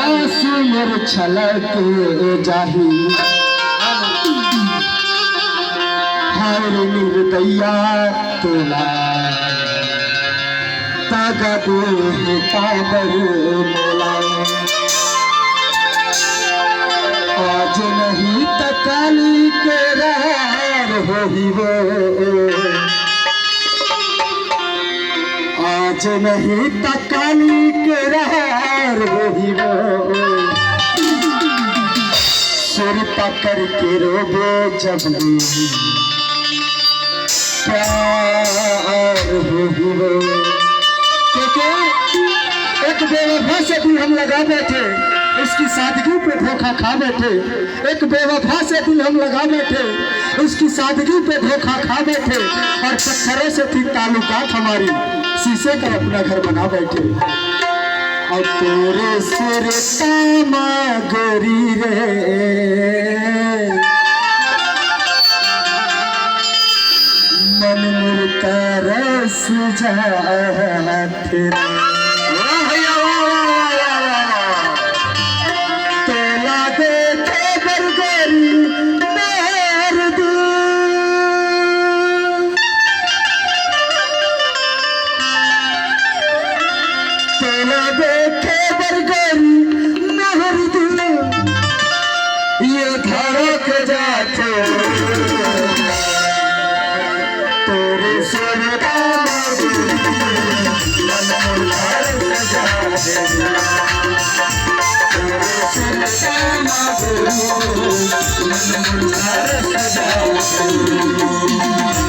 आंसू मोर छलक जाही हाय निर्दया तोला तागा दे पावर मोला आज नहीं तकाली के रार होही वो आज नहीं तकाली के रार होही वो सुर पकड़ के रोबे जब प्यार होही वो क्योंकि एक बेवफा से दिल हम लगा बैठे उसकी सादगी पे धोखा खा बैठे एक बेवफा से दिल हम लगा बैठे उसकी सादगी पे धोखा खा बैठे और पत्थरों से थी ताल्लुकात हमारी शीशे का अपना घर बना बैठे और तेरे सिर तामा गोरी रे मन मुरता रस जाते सजा